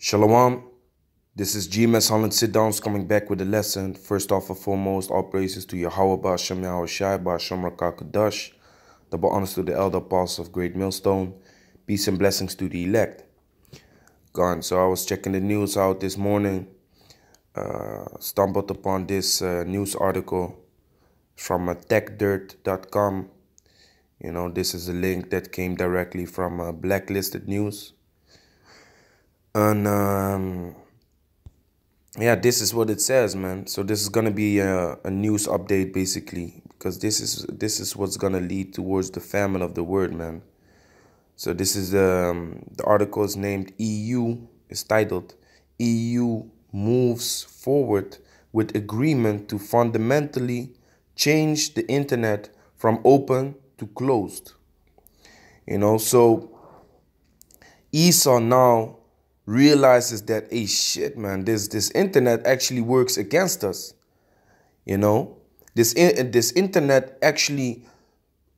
Shalom, this is GMS Holland Sit Downs coming back with a lesson. First off and foremost, all praises to Yahweh Ba'Shem Yahweh Shai Ba'Shem Rakakadash. Double honors to the elder apostles of Great Millstone. Peace and blessings to the elect. Gone. So I was checking the news out this morning. Stumbled upon this news article from techdirt.com. You know, this is a link that came directly from Blacklisted News. And yeah, this is what it says, man. So this is gonna be a news update basically, because this is what's gonna lead towards the famine of the word, man. So this is the article is named EU. It's titled EU moves forward with agreement to fundamentally change the internet from open to closed. You know, so Esau now realizes that, hey, shit, man, this internet actually works against us. You know, this internet actually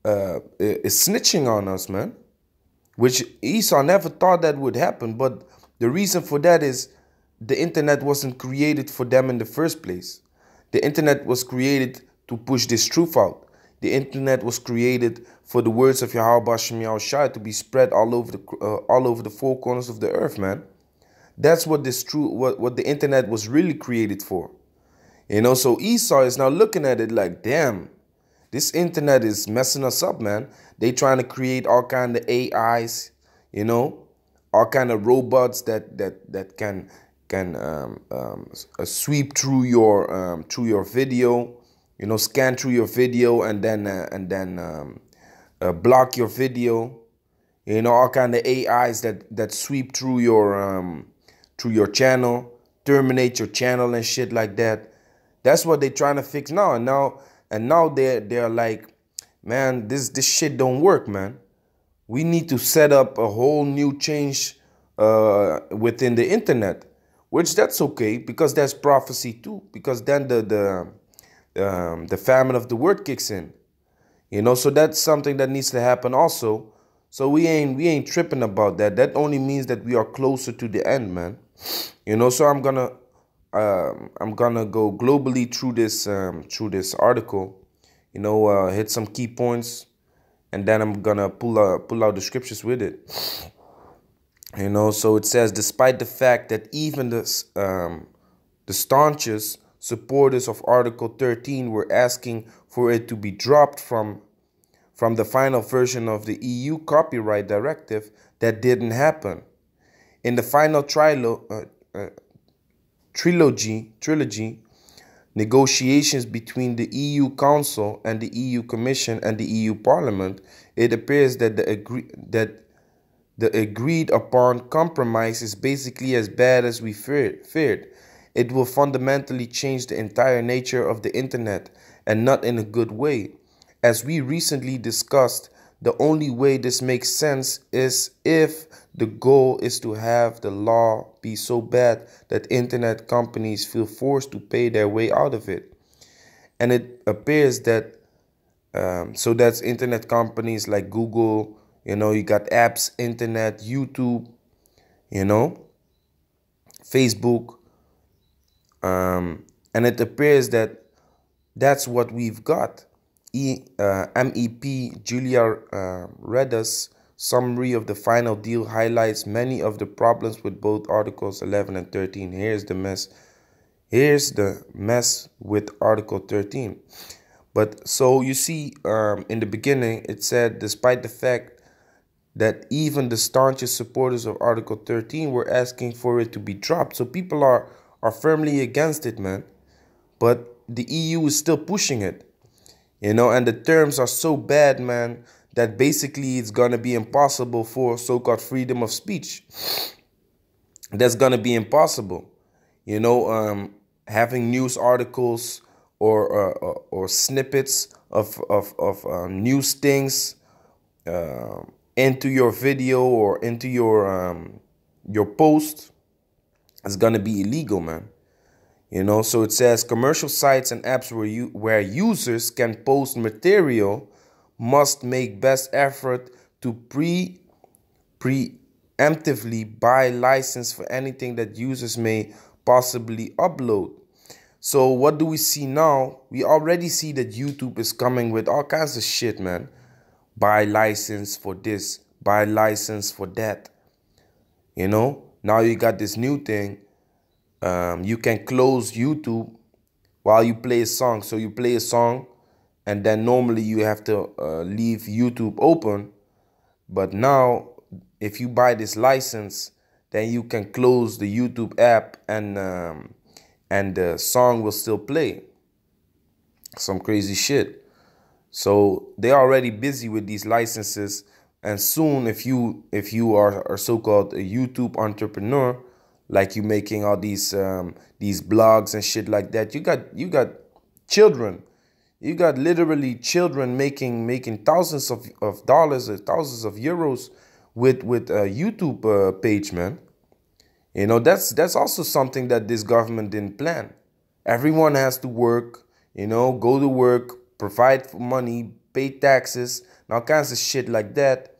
is snitching on us, man, which Esau never thought that would happen. But the reason for that is the internet wasn't created for them in the first place. The internet was created to push this truth out. The internet was created for the words of Yahweh Ba'Shem Yahweh Shai to be spread all over the four corners of the earth, man. That's what what the internet was really created for. You know, so Esau is now looking at it like, damn, this internet is messing us up, man. They trying to create all kind of AIs, you know, all kind of robots that can sweep through your video, you know, scan through your video and then block your video. You know, all kind of AIs that sweep through your channel, terminate your channel and shit like that. That's what they're trying to fix now. And now they're like, man, this shit don't work, man. We need to set up a whole new change within the internet, which that's okay, because that's prophecy too. Because then the famine of the word kicks in, you know. So that's something that needs to happen also. So we ain't tripping about that. That only means that we are closer to the end, man. You know. So I'm gonna go globally through this article. You know, hit some key points, and then I'm gonna pull out the scriptures with it. You know, so it says, despite the fact that even the staunchest supporters of Article 13 were asking for it to be dropped from the final version of the EU copyright directive, that didn't happen. In the final trilogy, negotiations between the EU Council and the EU Commission and the EU Parliament, it appears that the agreed upon compromise is basically as bad as we feared. It will fundamentally change the entire nature of the internet, and not in a good way. As we recently discussed, the only way this makes sense is if the goal is to have the law be so bad that internet companies feel forced to pay their way out of it. And it appears that, so that's internet companies like Google, you know, you got apps, internet, YouTube, you know, Facebook. And it appears that that's what we've got. MEP Julia Reda's summary of the final deal highlights many of the problems with both Articles 11 and 13. Here's the mess with Article 13. But so you see, in the beginning, it said, despite the fact that even the staunchest supporters of Article 13 were asking for it to be dropped. So people are firmly against it, man. But the EU is still pushing it. You know, and the terms are so bad, man, that basically it's going to be impossible for so-called freedom of speech. That's going to be impossible. You know, having news articles or snippets of news things into your video or into your post is going to be illegal, man. You know, so it says commercial sites and apps where users can post material must make best effort to preempt preemptively buy license for anything that users may possibly upload. So what do we see now? We already see that YouTube is coming with all kinds of shit, man. Buy license for this, buy license for that. You know, now you got this new thing. You can close YouTube while you play a song. So you play a song, and then normally you have to leave YouTube open. But now, if you buy this license, then you can close the YouTube app, and the song will still play. Some crazy shit. So they're already busy with these licenses, and soon, if you are so-called a YouTube entrepreneur, like you making all these blogs and shit like that, you got children, you got literally children making thousands of dollars or thousands of euros with a YouTube page, man. You know, that's also something that this government didn't plan. Everyone has to work, you know, go to work, provide for money, pay taxes, and all kinds of shit like that.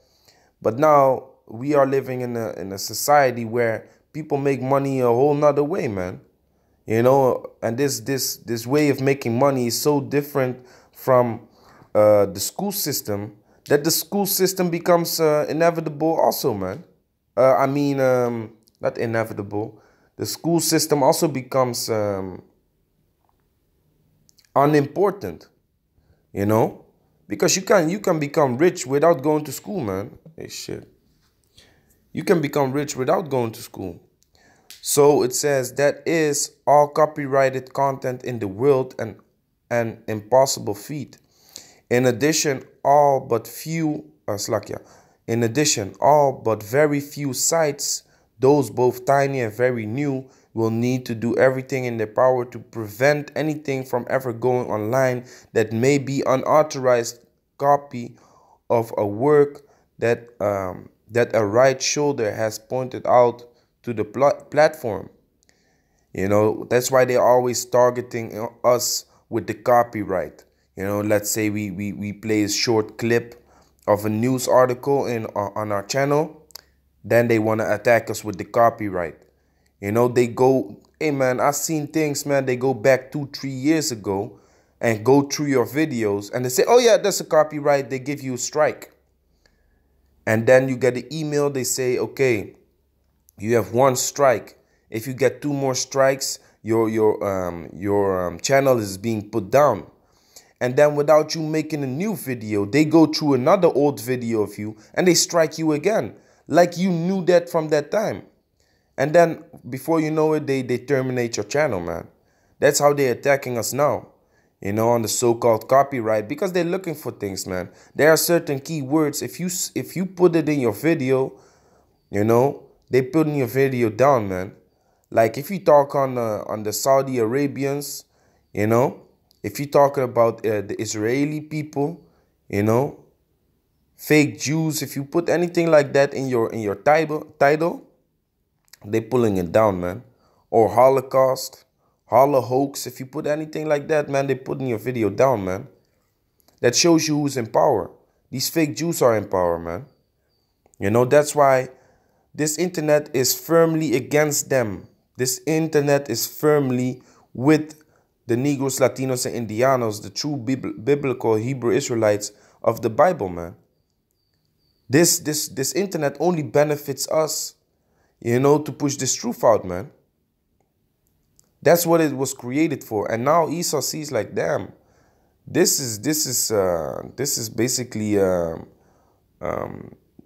But now we are living in a society where people make money a whole nother way, man. You know, and this way of making money is so different from the school system that the school system becomes inevitable also, man. Not inevitable. The school system also becomes unimportant, you know, because you can become rich without going to school, man. Hey, shit. You can become rich without going to school. So it says that is all copyrighted content in the world and an impossible feat. In addition, all but very few sites, those both tiny and very new, will need to do everything in their power to prevent anything from ever going online that may be unauthorized copy of a work that a right shoulder has pointed out to the platform. You know, that's why they're always targeting us with the copyright. You know, let's say we play a short clip of a news article on our channel, then they want to attack us with the copyright. You know, they go, hey man, I've seen things, man, they go back 2-3 years ago and go through your videos and they say, oh yeah, that's a copyright, they give you a strike. And then you get an email, they say, okay, you have 1 strike. If you get 2 more strikes, your channel is being put down. And then without you making a new video, they go through another old video of you and they strike you again. Like you knew that from that time. And then before you know it, they terminate your channel, man. That's how they're attacking us now. You know, on the so-called copyright, because they're looking for things, man. There are certain keywords. If you put it in your video, you know, they put in your video down, man. Like if you talk on the Saudi Arabians, you know, if you're talking about the Israeli people, you know, fake Jews, if you put anything like that in your title, they pulling it down, man. Or Holocaust, hoax, if you put anything like that, man, they putting your video down, man. That shows you who's in power. These fake Jews are in power, man. You know, that's why this internet is firmly against them. This internet is firmly with the Negros, Latinos, and Indianos, the true biblical Hebrew Israelites of the Bible, man. This internet only benefits us, you know, to push this truth out, man. That's what it was created for. And now Esau sees like, damn, this is basically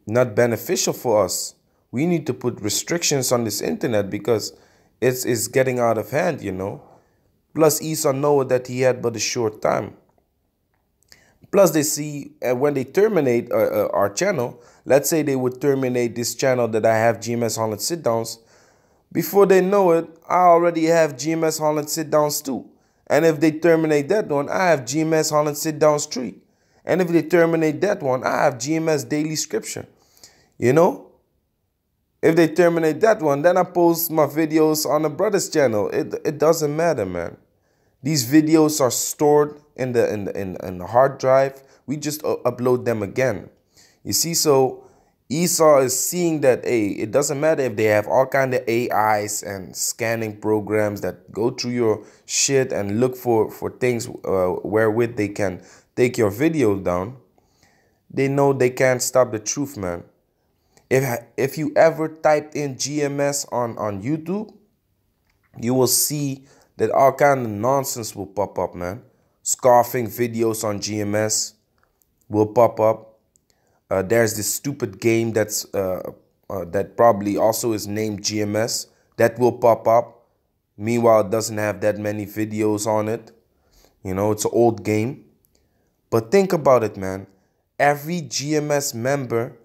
not beneficial for us. We need to put restrictions on this internet because it's getting out of hand, you know. Plus Esau knows that he had but a short time. Plus they see when they terminate our channel, let's say they would terminate this channel that I have, GMS Holland Sit Downs. Before they know it, I already have GMS Holland Sit Downs 2. And if they terminate that one, I have GMS Holland Sit Downs 3. And if they terminate that one, I have GMS Daily Scripture. You know? If they terminate that one, then I post my videos on the brother's channel. It doesn't matter, man. These videos are stored in the hard drive. We just upload them again. You see, so Esau is seeing that, hey, it doesn't matter if they have all kind of AIs and scanning programs that go through your shit and look for things wherewith they can take your video down. They know they can't stop the truth, man. If you ever typed in GMS on YouTube, you will see that all kind of nonsense will pop up, man. Scoffing videos on GMS will pop up. There's this stupid game that probably also is named GMS that will pop up. Meanwhile, it doesn't have that many videos on it. You know, it's an old game. But think about it, man. Every GMS member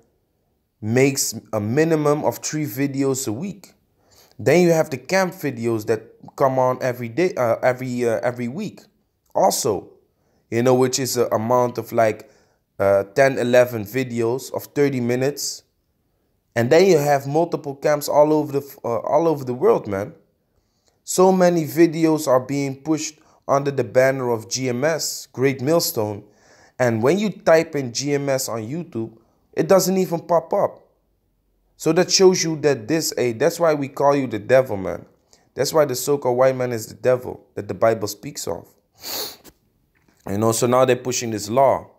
makes a minimum of 3 videos a week. Then you have the camp videos that come on every day, every week. Also, you know, which is an amount of like 10, 11 videos of 30 minutes. And then you have multiple camps all over the world, man. So many videos are being pushed under the banner of GMS, Great Millstone. And when you type in GMS on YouTube, it doesn't even pop up. So that shows you that that's why we call you the devil, man. That's why the so-called white man is the devil that the Bible speaks of. You know, so now they're pushing this law.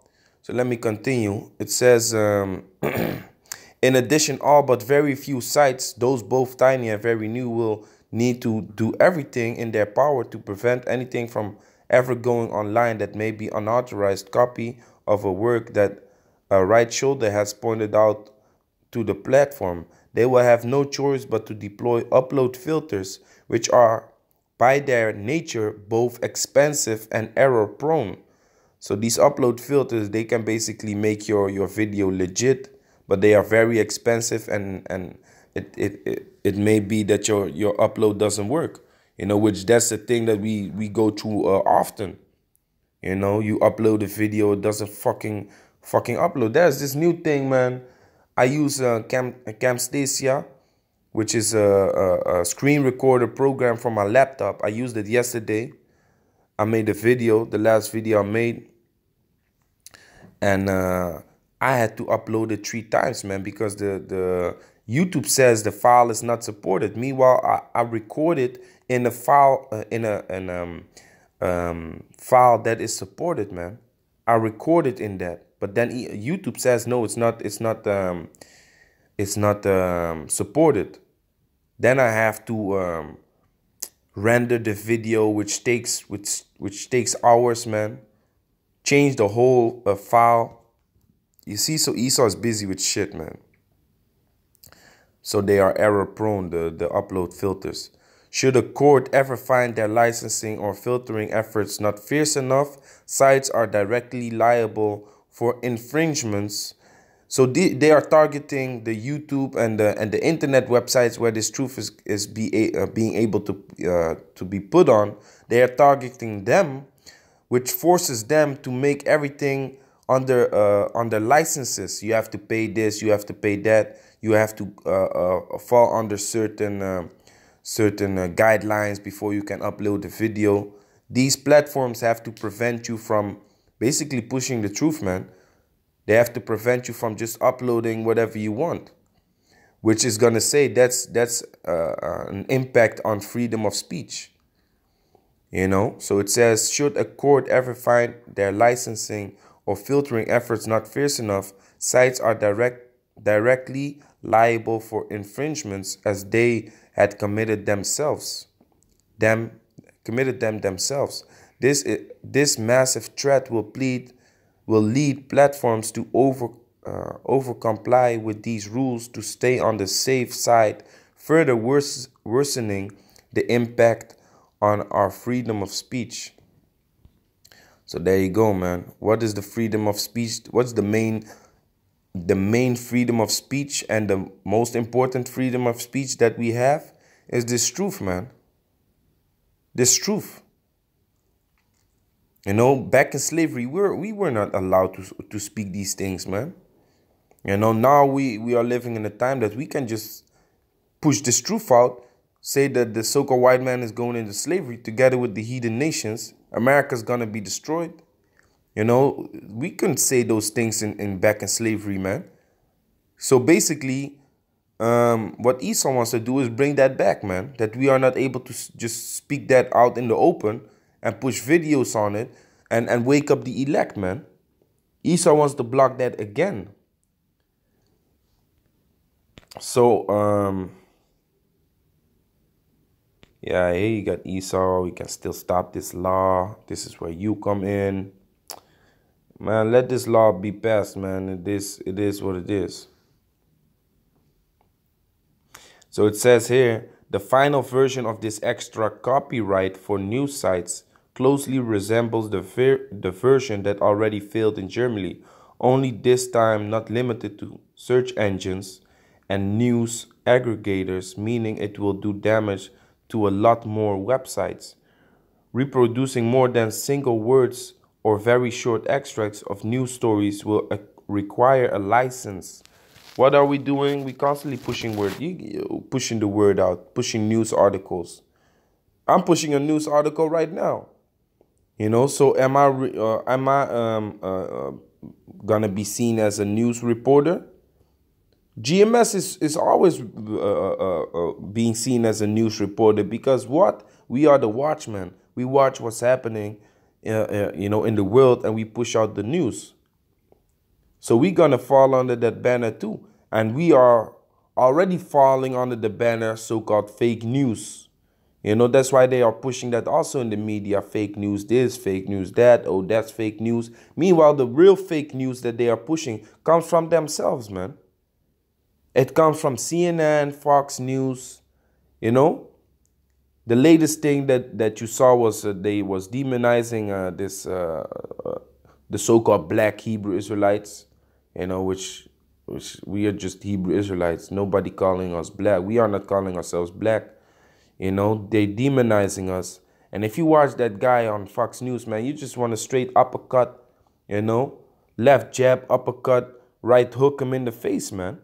So let me continue. It says, in addition, all but very few sites, those both tiny and very new, will need to do everything in their power to prevent anything from ever going online that may be unauthorized copy of a work that a right shoulder has pointed out to the platform. They will have no choice but to deploy upload filters, which are by their nature both expensive and error prone. So these upload filters, they can basically make your video legit, but they are very expensive, and it may be that your upload doesn't work. You know, which that's the thing that we go through often. You know, you upload a video, it doesn't fucking upload. There's this new thing, man. I use Camtasia, which is a screen recorder program for my laptop. I used it yesterday. I made a video, the last video I made. And I had to upload it 3 times, man, because the YouTube says the file is not supported. Meanwhile, I recorded in a file, file that is supported, man. I recorded in that. But then YouTube says no, it's not supported. Then I have to render the video, which takes hours, man. Change the whole file. You see, so Esau is busy with shit, man. So they are error prone, the upload filters. Should a court ever find their licensing or filtering efforts not fierce enough, sites are directly liable for infringements. So they are targeting the YouTube and the internet websites where this truth is being able to be put on. They are targeting them, which forces them to make everything under licenses. You have to pay this, you have to pay that, you have to fall under certain guidelines before you can upload the video. These platforms have to prevent you from basically pushing the truth, man. They have to prevent you from just uploading whatever you want, which is gonna say that's an impact on freedom of speech. You know, so it says, should a court ever find their licensing or filtering efforts not fierce enough, sites are directly liable for infringements as they had committed themselves. This massive threat will lead platforms to over comply with these rules to stay on the safe side, further worsening the impact on our freedom of speech. So there you go, man. What is the freedom of speech? What's the main freedom of speech, and the most important freedom of speech that we have is this truth, man. This truth. You know, back in slavery, we were not allowed to speak these things, man. You know, now we are living in a time that we can just push this truth out, say that the so-called white man is going into slavery together with the heathen nations. America's gonna be destroyed. You know, we couldn't say those things in back in slavery, man. So basically, what Esau wants to do is bring that back, man. That we are not able to just speak that out in the open and push videos on it and wake up the elect, man. Esau wants to block that again. So, yeah, here you got Esau. We can still stop this law. This is where you come in. Man, let this law be passed, man. It is what it is. So it says here, the final version of this extra copyright for news sites closely resembles the version that already failed in Germany, only this time not limited to search engines and news aggregators, meaning it will do damage to a lot more websites. Reproducing more than single words or very short extracts of news stories will require a license. What are we doing? We constantly pushing pushing the word out, pushing news articles. I'm pushing a news article right now. So am I gonna be seen as a news reporter? GMS is always being seen as a news reporter because what? We are the watchmen. We watch what's happening, in the world, and we push out the news. So we're gonna fall under that banner too, and we are already falling under the banner so-called fake news. That's why they are pushing that also in the media. Fake news this, fake news that. Oh, that's fake news. Meanwhile, the real fake news that they are pushing comes from themselves, man. It comes from CNN, Fox News, The latest thing that you saw was they was demonizing the so-called black Hebrew Israelites, which we are just Hebrew Israelites. Nobody calling us black. We are not calling ourselves black. They demonizing us. And if you watch that guy on Fox News, man, you just want a straight uppercut, left jab, uppercut, right hook him in the face, man.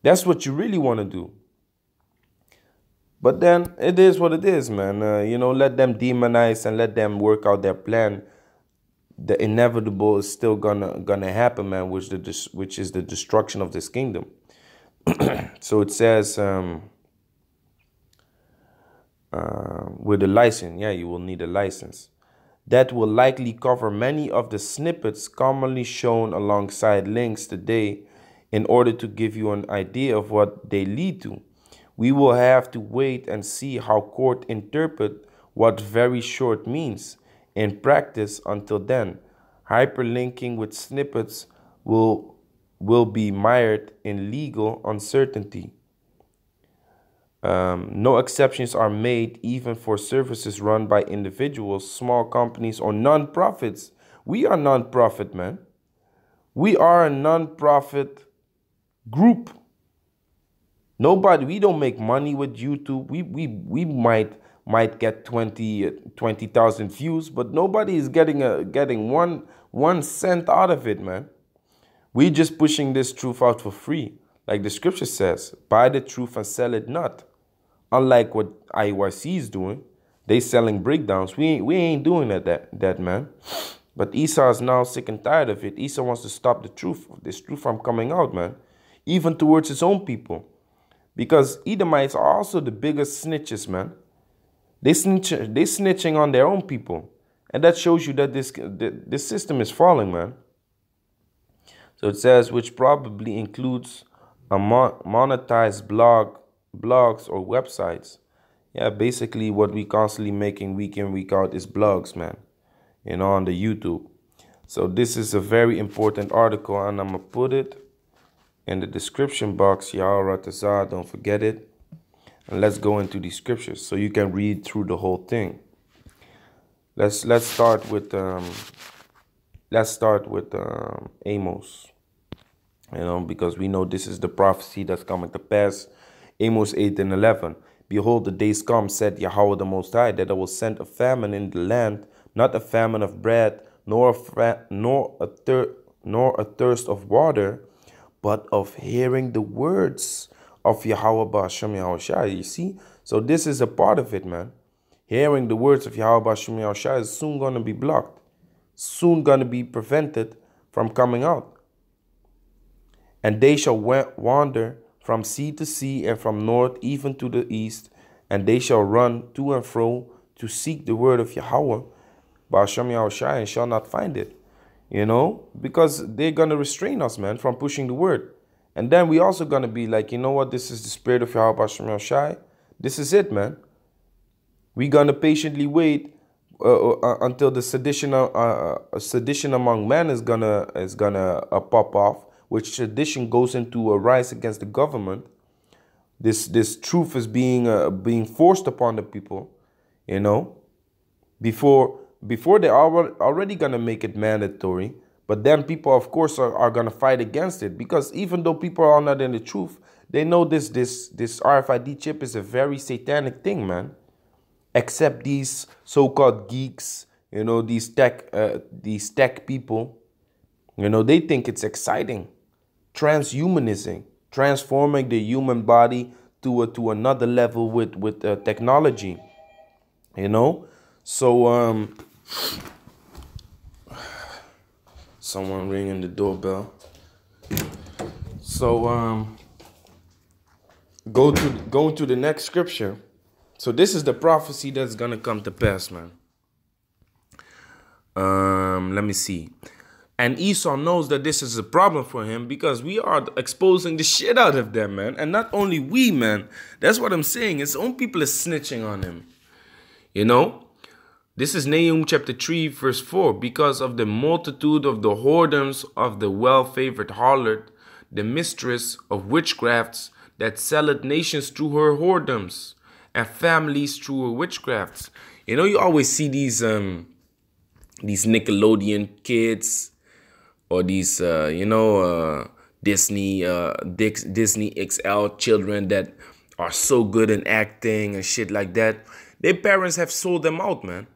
That's what you really want to do. But then it is what it is, man. Let them demonize and let them work out their plan. The inevitable is still gonna happen, man, which is the destruction of this kingdom. So it says with a license, you will need a license. That will likely cover many of the snippets commonly shown alongside links today in order to give you an idea of what they lead to. We will have to wait and see how court interpret what very short means in practice. Until then, hyperlinking with snippets will be mired in legal uncertainty. No exceptions are made even for services run by individuals, small companies, or non-profits. We are non-profit, man. We are a non-profit group. We don't make money with YouTube. We might get 20,000 views, but nobody is getting one cent out of it, man. We just pushing this truth out for free. Like the scripture says, buy the truth and sell it not. Unlike what IYC is doing, they selling breakdowns. We ain't doing that, man. But Esau is now sick and tired of it. Esau wants to stop this truth from coming out, man. Even towards his own people. Because Edomites are also the biggest snitches, man. They snitching on their own people. And that shows you that this system is falling, man. So it says, which probably includes a monetized blogs or websites. Yeah, basically what we constantly making week in, week out is blogs, man. On the YouTube. So this is a very important article, and I'm going to put it in the description box, Yahweh, don't forget it. And let's go into the scriptures so you can read through the whole thing. Let's start with Amos. Because we know this is the prophecy that's coming to pass. Amos 8 and 11. Behold, the days come, said Yahweh the Most High, that I will send a famine in the land, not a famine of bread, nor a thirst of water, but of hearing the words of Yahweh Ba'ashem Yahushua. You see? So this is a part of it, man. Hearing the words of Yahweh Ba'ashem Yahushua is soon going to be blocked. Soon going to be prevented from coming out. And they shall wander from sea to sea, and from north even to the east. And they shall run to and fro to seek the word of Yahweh, Ba'ashem Yahushai, and shall not find it. You know, because they're going to restrain us, man, from pushing the word. And then we also going to be like, you know what, this is the spirit of Yahweh, Ba'ashem Yahushai. This is it, man. We're going to patiently wait until the sedition among men is gonna pop off, which sedition goes into a rise against the government. This truth is being forced upon the people, you know, before they're already gonna make it mandatory. But then people, of course, are gonna fight against it, because even though people are not in the truth, they know this RFID chip is a very satanic thing, man. Except these so-called geeks, you know, these tech people, you know, they think it's exciting. Transhumanism, transforming the human body to another level with technology, you know. So someone ringing the doorbell. So going to the next scripture. So this is the prophecy that's going to come to pass, man. Let me see. And Esau knows that this is a problem for him, because we are exposing the shit out of them, man. And not only we, man. That's what I'm saying. His own people is snitching on him. You know? This is Nahum chapter 3, verse 4. Because of the multitude of the whoredoms of the well-favored harlot, the mistress of witchcrafts, that selleth nations through her whoredoms, and families through witchcrafts. You know, you always see these Nickelodeon kids, or these Disney XL children that are so good in acting and shit like that. Their parents have sold them out, man.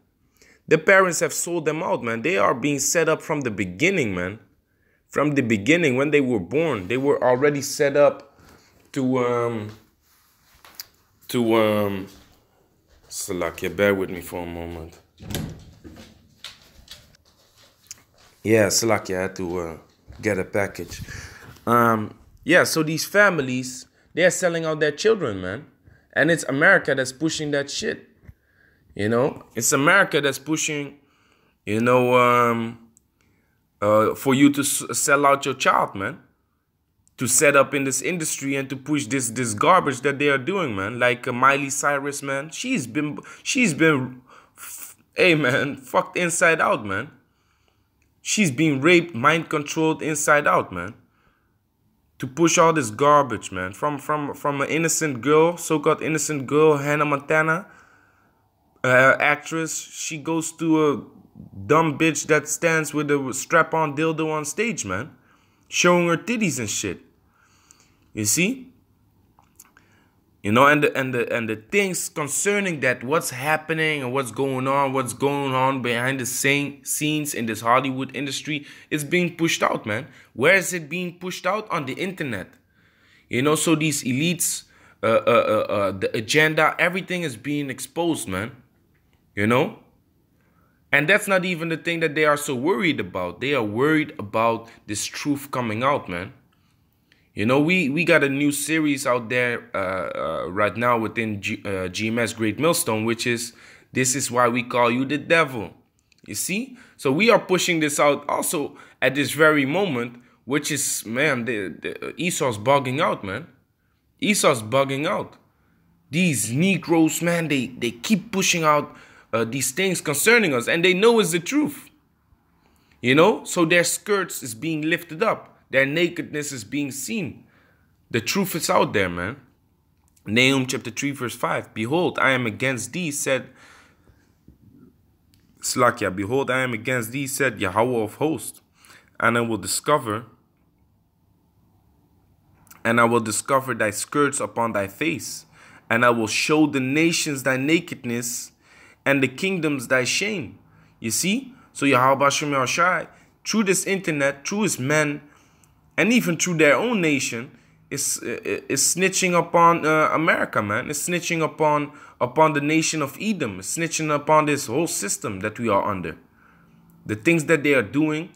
Their parents have sold them out, man. They are being set up from the beginning, man. From the beginning, when they were born, they were already set up to Salakia, bear with me for a moment. Yeah, Salakia, I had to get a package. Yeah, so these families, they're selling out their children, man. And it's America that's pushing that shit. You know, it's America that's pushing, you know, for you to sell out your child, man. To set up in this industry and to push this garbage that they are doing, man. Like Miley Cyrus, man. She's been, hey, man, fucked inside out, man. She's being raped, mind controlled inside out, man. To push all this garbage, man. From an innocent girl, so-called innocent girl, Hannah Montana, actress. She goes to a dumb bitch that stands with a strap-on dildo on stage, man. Showing her titties and shit. You see? You know, and the things concerning that, what's happening and what's going on behind the scenes in this Hollywood industry is being pushed out, man. Where is it being pushed out? On the internet. You know, so these elites, the agenda, everything is being exposed, man. You know? And that's not even the thing that they are so worried about. They are worried about this truth coming out, man. You know, we got a new series out there right now within GMS Great Millstone, which is This Is Why We Call You the Devil. You see? So we are pushing this out also at this very moment, which is, man, the Esau's bugging out, man. Esau's bugging out. These Negroes, man, they keep pushing out these things concerning us, and they know it's the truth. You know? So their skirts is being lifted up. Their nakedness is being seen. The truth is out there, man. Nahum chapter 3, verse 5. Behold, I am against thee, said Slakia. Behold, I am against thee, said Yahweh of hosts. And I will discover thy skirts upon thy face. And I will show the nations thy nakedness, and the kingdoms thy shame. You see? So Yahweh Ba'ashem Yahushai, through this internet, through his men, and even through their own nation, is snitching upon America, man. It's snitching upon the nation of Edom. It's snitching upon this whole system that we are under. The things that they are doing,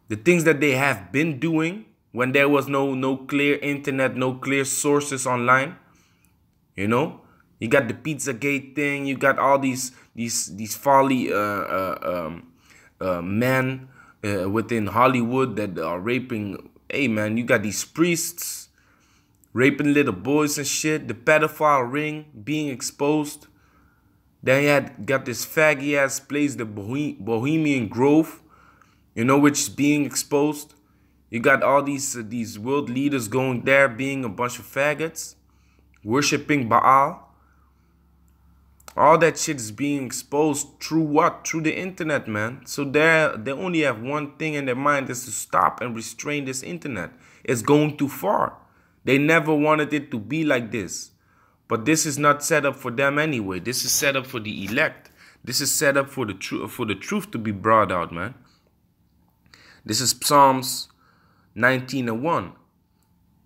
the things that they have been doing, when there was no clear internet, no clear sources online. You know, you got the Pizzagate thing. You got all these folly men within Hollywood that are raping. Hey man, you got these priests raping little boys and shit. The pedophile ring being exposed. Then you got this faggy ass place, the Bohemian Grove, you know, which is being exposed. You got all these world leaders going there being a bunch of faggots, worshipping Baal. All that shit is being exposed through what? Through the internet, man. So they only have one thing in their mind, is to stop and restrain this internet. It's going too far. They never wanted it to be like this. But this is not set up for them anyway. This is set up for the elect. This is set up for the truth to be brought out, man. This is Psalms 19:1.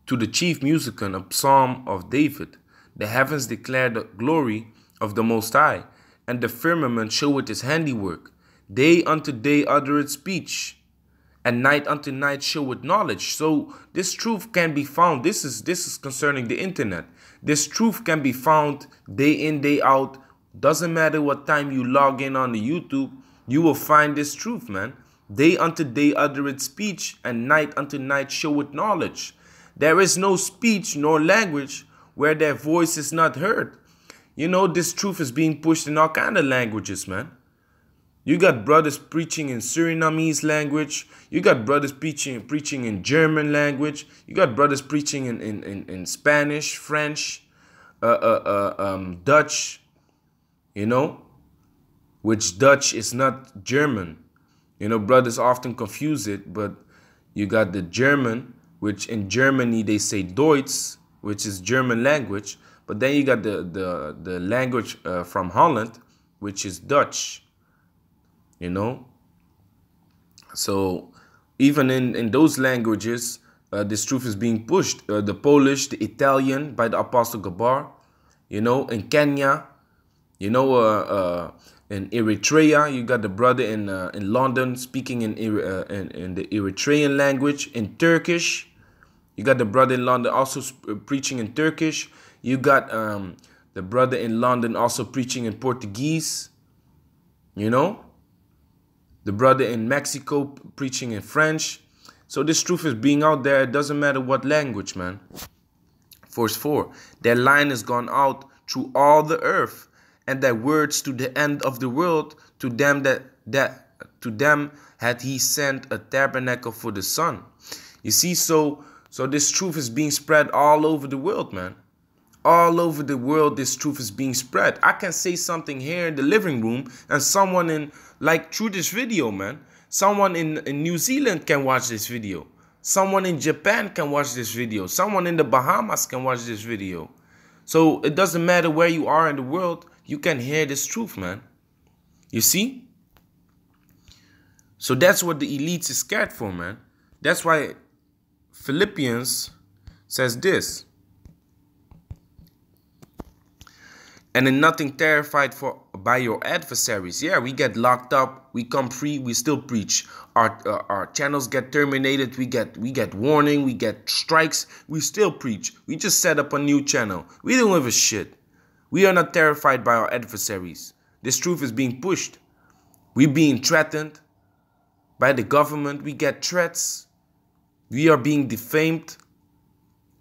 To the chief musician, a psalm of David. The heavens declare the glory of the Most High, and the firmament showeth his handiwork. Day unto day uttereth speech, and night unto night showeth knowledge. So this truth can be found. This is concerning the internet. This truth can be found day in, day out. Doesn't matter what time you log in on the YouTube, you will find this truth, man. Day unto day uttereth speech, and night unto night showeth knowledge. There is no speech nor language where their voice is not heard. You know, this truth is being pushed in all kind of languages, man. You got brothers preaching in Surinamese language. You got brothers preaching in German language. You got brothers preaching in Spanish, French, Dutch, you know, which Dutch is not German. You know, brothers often confuse it, but you got the German, which in Germany they say Deutsch, which is German language. But then you got the language from Holland, which is Dutch, you know. So even in those languages, this truth is being pushed. The Polish, the Italian by the Apostle Gabar, you know, in Kenya, you know, in Eritrea, you got the brother in London speaking in the Eritrean language. In Turkish, you got the brother in London also preaching in Turkish. You got the brother in London also preaching in Portuguese, you know. The brother in Mexico preaching in French. So this truth is being out there. It doesn't matter what language, man. Verse 4. Their line has gone out through all the earth, and their words to the end of the world. To them to them had he sent a tabernacle for the sun. You see, so this truth is being spread all over the world, man. All over the world, this truth is being spread. I can say something here in the living room, and someone through this video, man. Someone in New Zealand can watch this video. Someone in Japan can watch this video. Someone in the Bahamas can watch this video. So it doesn't matter where you are in the world, you can hear this truth, man. You see? So that's what the elites is scared for, man. That's why Philippians says this. And in nothing terrified by your adversaries. Yeah, we get locked up, we come free, we still preach. Our channels get terminated, we get warning, we get strikes, we still preach. We just set up a new channel. We don't give a shit. We are not terrified by our adversaries. This truth is being pushed. We're being threatened by the government. We get threats. We are being defamed.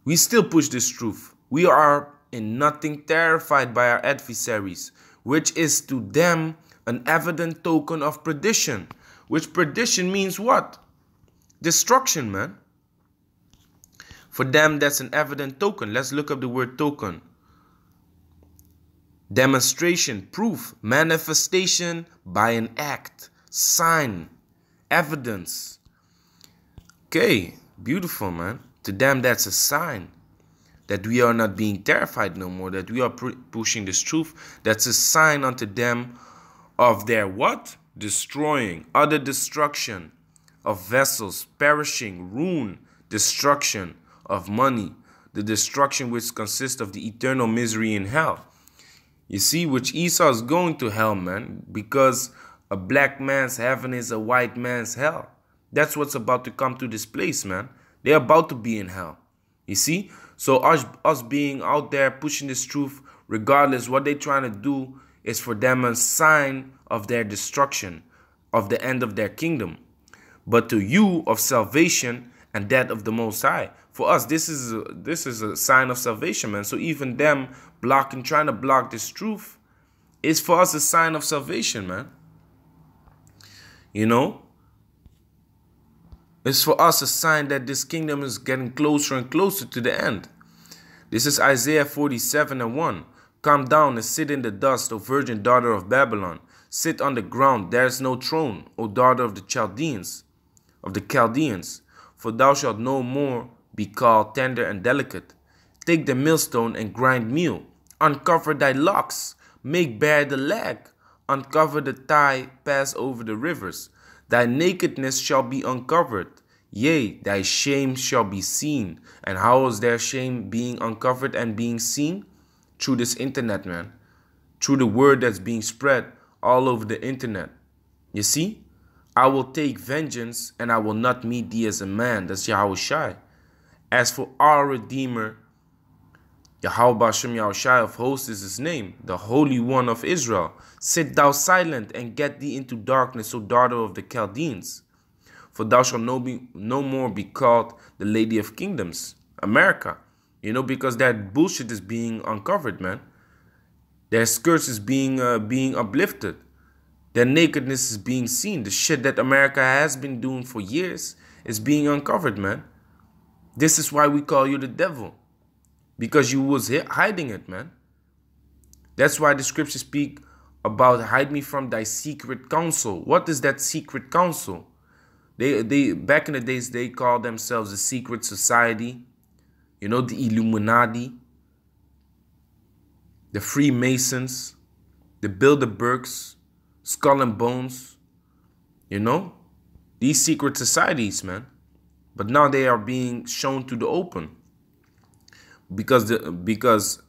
We still push this truth. We are in nothing terrified by our adversaries, which is to them an evident token of perdition. Which perdition means what? Destruction, man. For them, that's an evident token. Let's look up the word token. Demonstration, proof, manifestation by an act, sign, evidence. Okay, beautiful, man. To them, that's a sign that we are not being terrified no more, that we are pushing this truth. That's a sign unto them of their what? Destroying, utter destruction of vessels, perishing, ruin, destruction of money, the destruction which consists of the eternal misery in hell. You see, which Esau is going to hell, man, because a black man's heaven is a white man's hell. That's what's about to come to this place, man. They're about to be in hell. You see? So us being out there pushing this truth, regardless what they're trying to do, is for them a sign of their destruction, of the end of their kingdom. But to you, of salvation and that of the Most High. For us, this is a sign of salvation, man. So even them trying to block this truth, is for us a sign of salvation, man. You know? It's for us a sign that this kingdom is getting closer and closer to the end. This is Isaiah 47:1. Come down and sit in the dust, O virgin daughter of Babylon. Sit on the ground, there is no throne, O daughter of the Chaldeans. For thou shalt no more be called tender and delicate. Take the millstone and grind meal. Uncover thy locks, make bare the leg. Uncover the thigh, pass over the rivers. Thy nakedness shall be uncovered. Yea, thy shame shall be seen. And how is their shame being uncovered and being seen? Through this internet, man. Through the word that's being spread all over the internet. You see? I will take vengeance and I will not meet thee as a man. That's Yahushai. As for our Redeemer, Yahweh Bashem Yahushai of hosts is his name, the Holy One of Israel. Sit thou silent and get thee into darkness, O daughter of the Chaldeans. For thou shalt no more be called the Lady of Kingdoms, America. You know, because that bullshit is being uncovered, man. Their skirts is being uplifted. Their nakedness is being seen. The shit that America has been doing for years is being uncovered, man. This is why we call you the devil. Because you was hiding it, man. That's why the scriptures speak about hide me from thy secret counsel. What is that secret counsel? They back in the days, they called themselves the secret society. You know, the Illuminati, the Freemasons, the Bilderbergs, Skull and Bones. You know, these secret societies, man. But now they are being shown to the open. Because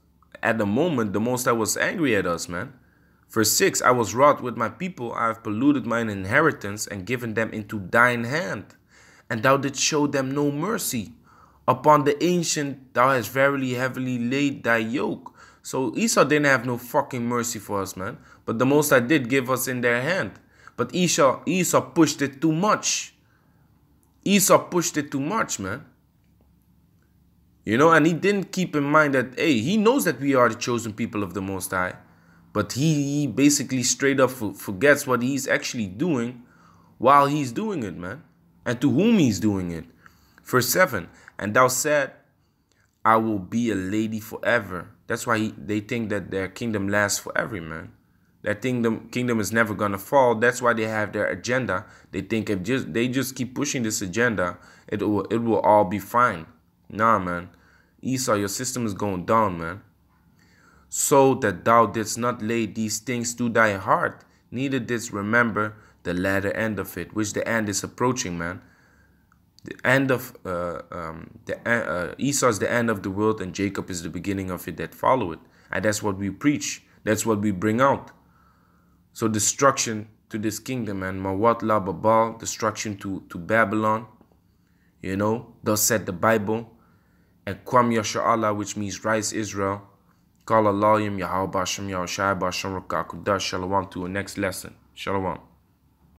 at the moment, the Most High was angry at us, man. Verse 6, I was wroth with my people. I have polluted mine inheritance and given them into thine hand. And thou didst show them no mercy. Upon the ancient, thou hast verily heavily laid thy yoke. So Esau didn't have no fucking mercy for us, man. But the Most High did give us in their hand. But Esau pushed it too much. Esau pushed it too much, man. You know, and he didn't keep in mind that, hey, he knows that we are the chosen people of the Most High. But he basically straight up forgets what he's actually doing while he's doing it, man. And to whom he's doing it. Verse 7, and thou said, I will be a lady forever. That's why they think that their kingdom lasts forever, man. Their kingdom is never going to fall. That's why they have their agenda. They think if they just keep pushing this agenda, it will all be fine. Nah, man. Esau, your system is going down, man. So that thou didst not lay these things to thy heart, neither didst remember the latter end of it, which the end is approaching, man. The end of Esau is the end of the world, and Jacob is the beginning of it that follow it. And that's what we preach. That's what we bring out. So destruction to this kingdom, and Mawat la Babal, destruction to Babylon. You know, thus said the Bible. And Kwam Yasha'Allah, which means rise Israel. Call Allah Yahweh Bashem Yahushai Bashem Rakakudash. Shalom to the next lesson. Shalom.